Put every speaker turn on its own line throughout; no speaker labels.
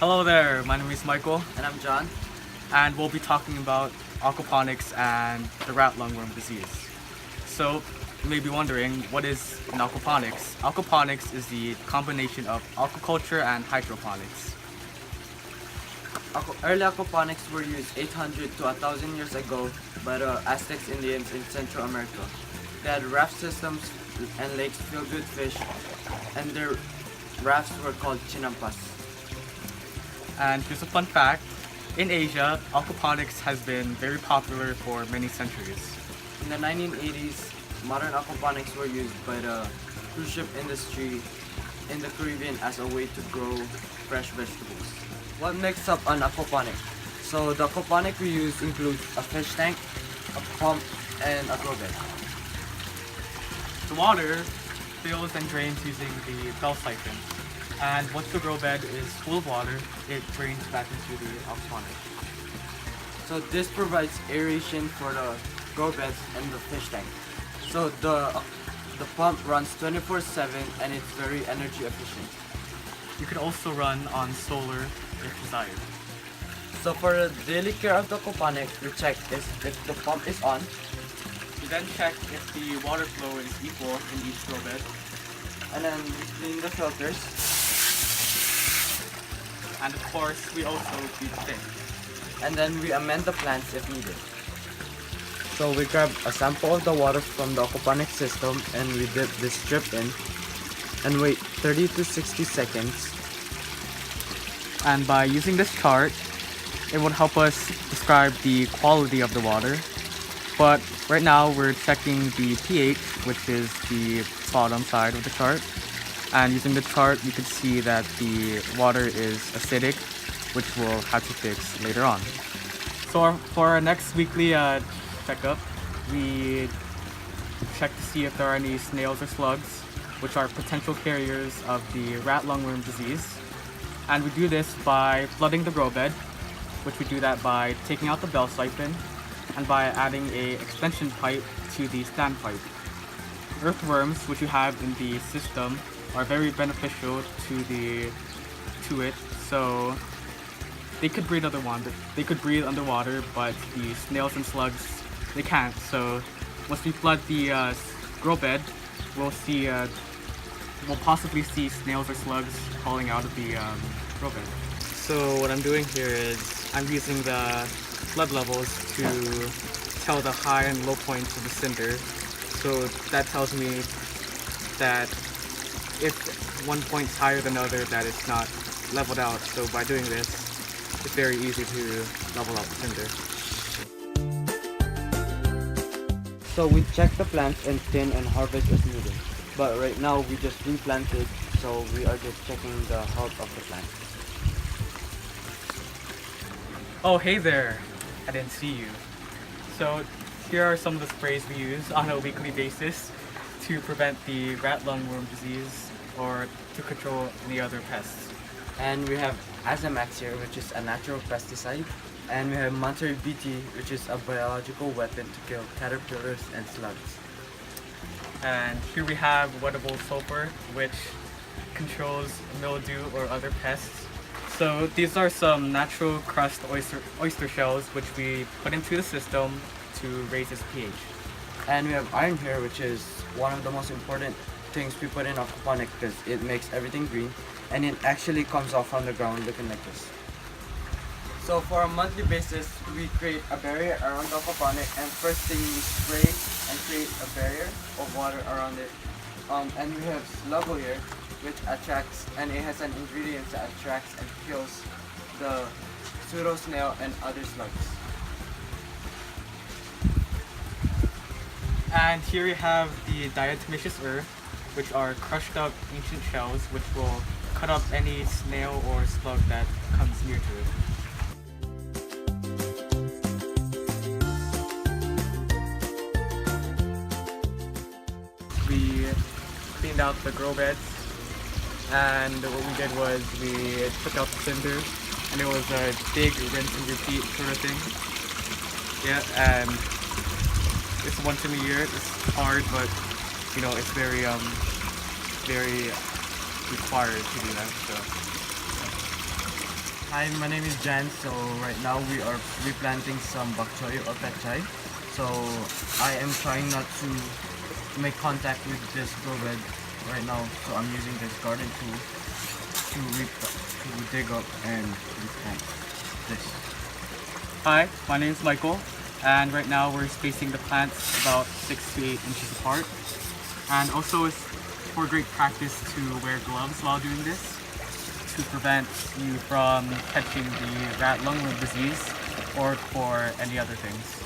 Hello there, my name is Michael,
And I'm John.
and we'll be talking about aquaponics and the rat lungworm disease. So, you may be wondering, what is an aquaponics? Aquaponics is the combination of aquaculture and hydroponics.
Early aquaponics were used 800 to 1000 years ago by the Aztecs Indians in Central America. They had raft systems and lakes filled with fish, and their rafts were called chinampas.
And here's a fun fact, in Asia, aquaponics has been very popular for many centuries.
In the 1980s, modern aquaponics were used by the cruise ship industry in the Caribbean as a way to grow fresh vegetables. What makes up an aquaponic? So the aquaponic we use includes a fish tank, a pump, and a grow bed.
The water fills and drains using the bell siphon. And once the grow bed is full of water, it drains back into the aquaponic.
So this provides aeration for the grow beds and the fish tank. So the pump runs 24/7 and it's very energy efficient.
You could also run on solar if desired.
So for the daily care of the aquaponic, we check if the pump is on,
We then check if the water flow is equal in each grow bed.
and then we clean the filters.
And of course, we also feed the fish.
And then we amend the plants if needed. So we grab a sample of the water from the aquaponic system and we dip this strip in and wait 30 to 60 seconds.
And by using this chart, it would help us describe the quality of the water. But right now we're checking the pH, which is the bottom side of the chart. And using the chart, you can see that the water is acidic, which we'll have to fix later on. So for our next weekly checkup, we check to see if there are any snails or slugs, which are potential carriers of the rat lungworm disease. And we do this by flooding the grow bed, which we do that by taking out the bell siphon and by adding a extension pipe to the standpipe. Earthworms, which you have in the system, are very beneficial to it. So they could breathe underwater, but the snails and slugs, they can't. So once we flood the grow bed, we'll possibly see snails or slugs crawling out of the grow bed. So what I'm doing here is I'm using the flood levels to tell the high and low points of the cinder. So that tells me that if one point's higher than other, that it's not leveled out. So by doing this, it's very easy to level out the cinder.
So we check the plants and thin and harvest as needed. But right now we just replanted, so we are just checking the health of the plant.
Oh, hey there! I didn't see you. So here are some of the sprays we use on a weekly basis to prevent the rat lungworm disease or to control any other pests.
And we have Azamax here, which is a natural pesticide. And we have Monterey BT, which is a biological weapon to kill caterpillars and slugs.
And here we have wettable sulfur, which controls mildew or other pests. So these are some natural crust oyster shells which we put into the system to raise its pH.
And we have iron here, which is one of the most important things we put in aquaponic because it makes everything green and it actually comes off from the ground looking like this. So for a monthly basis, we create a barrier around the aquaponic, and first thing we spray and create a barrier of water around it. And we have sluggo here, which attracts, and it has an ingredient that attracts and kills the pseudo snail and other slugs.
And here we have the diatomaceous earth, which are crushed up ancient shells which will cut up any snail or slug that comes near to it. We cleaned out the grow beds, and what we did was we took out the cinder, and it was a big rinse and repeat sort of thing. Yeah, and it's once in a year. It's hard, but you know, it's very required to do that. So.
Hi, my name is Jan. So right now we are replanting some bok choy or pet chai. So I am trying not to make contact with this grow bed right now. So I'm using this garden tool to dig up and replant this.
Hi, my name is Michael, and right now we're spacing the plants about 6 to 8 inches apart. And also it's for great practice to wear gloves while doing this to prevent you from catching the rat lungworm disease or for any other things.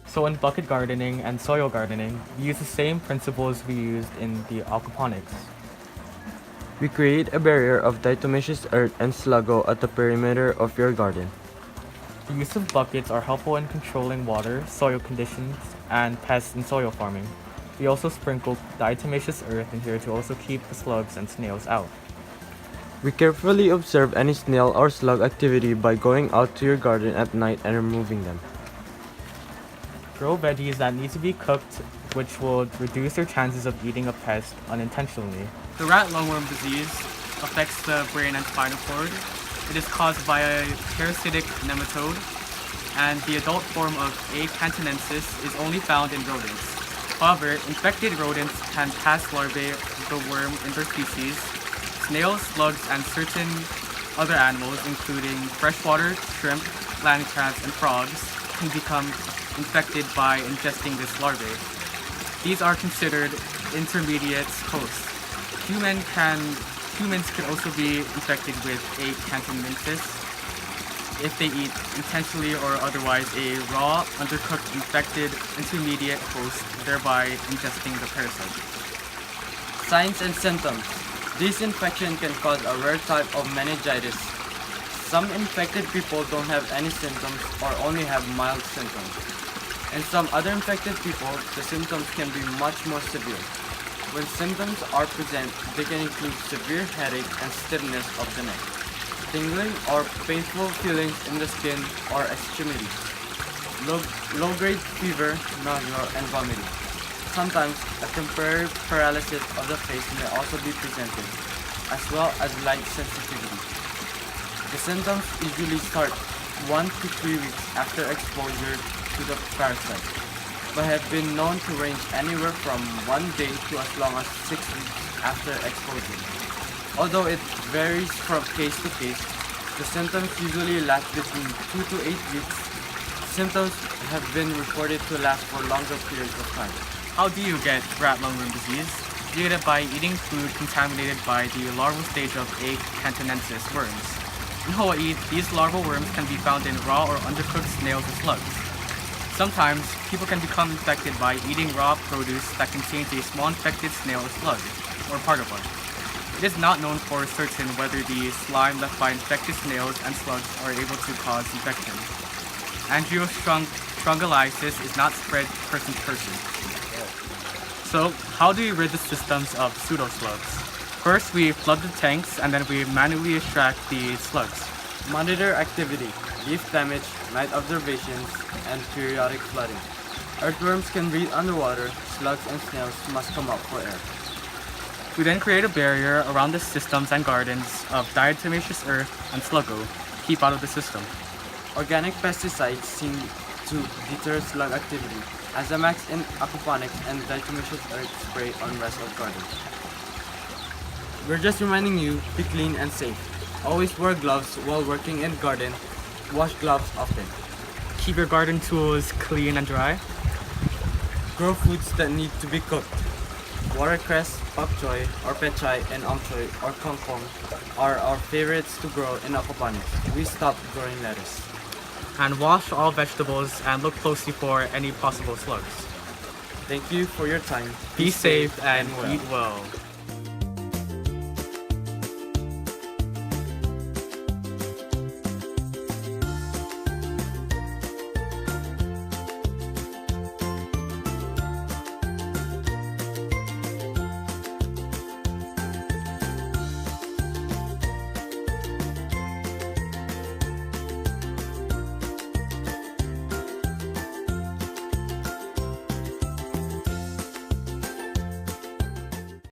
So in bucket gardening and soil gardening, we use the same principles we used in the aquaponics.
We create a barrier of diatomaceous earth and sluggo at the perimeter of your garden.
The use of buckets are helpful in controlling water, soil conditions, and pests in soil farming. We also sprinkle diatomaceous earth in here to also keep the slugs and snails out.
We carefully observe any snail or slug activity by going out to your garden at night and removing them.
Grow veggies that need to be cooked, which will reduce their chances of eating a pest unintentionally. The rat lungworm disease affects the brain and spinal cord. It is caused by a parasitic nematode, and the adult form of A. cantonensis is only found in rodents. However, infected rodents can pass larvae of the worm interspecies. Snails, slugs, and certain other animals, including freshwater, shrimp, land crabs, and frogs, can become infected by ingesting this larvae. These are considered intermediate hosts. Humans can also be infected with A. cantonensis if they eat intentionally or otherwise a raw, undercooked infected intermediate host, thereby ingesting the parasite.
Signs and symptoms. This infection can cause a rare type of meningitis. Some infected people don't have any symptoms or only have mild symptoms. In some other infected people, the symptoms can be much more severe. When symptoms are present, they can include severe headache and stiffness of the neck, tingling or painful feelings in the skin or extremities, low-grade fever, nausea, and vomiting. Sometimes a temporary paralysis of the face may also be presented, as well as light sensitivity. The symptoms usually start 1 to 3 weeks after exposure to the parasite, but have been known to range anywhere from 1 day to as long as 6 weeks after exposure. Although it varies from case to case, the symptoms usually last between 2 to 8 weeks. Symptoms have been reported to last for longer periods of time.
How do you get rat lungworm disease? You get it by eating food contaminated by the larval stage of A. cantonensis worms. In Hawaii, these larval worms can be found in raw or undercooked snails or slugs. Sometimes, people can become infected by eating raw produce that contains a small infected snail or slug, or part of one. It is not known for certain whether the slime left by infected snails and slugs are able to cause infection. Angiostrongyllitis is not spread person to person. So, how do we rid the systems of pseudoslugs? First, we flood the tanks and then we manually extract the slugs.
Monitor activity, leaf damage, night observations, and periodic flooding. Earthworms can breathe underwater, slugs and snails must come up for air.
We then create a barrier around the systems and gardens of diatomaceous earth and sluggo to keep out of the system.
Organic pesticides seem to deter slug activity, Azamax in aquaponics and diatomaceous earth spray on rest of gardens. We're just reminding you, be clean and safe. Always wear gloves while working in garden. Wash gloves often.
Keep your garden tools clean and dry.
Grow foods that need to be cooked. Watercress, bok choy, or pechay, and choy or kangkong are our favorites to grow in aquaponics. We stopped growing lettuce.
And wash all vegetables and look closely for any possible slugs.
Thank you for your time.
Be safe and
well.
eat well.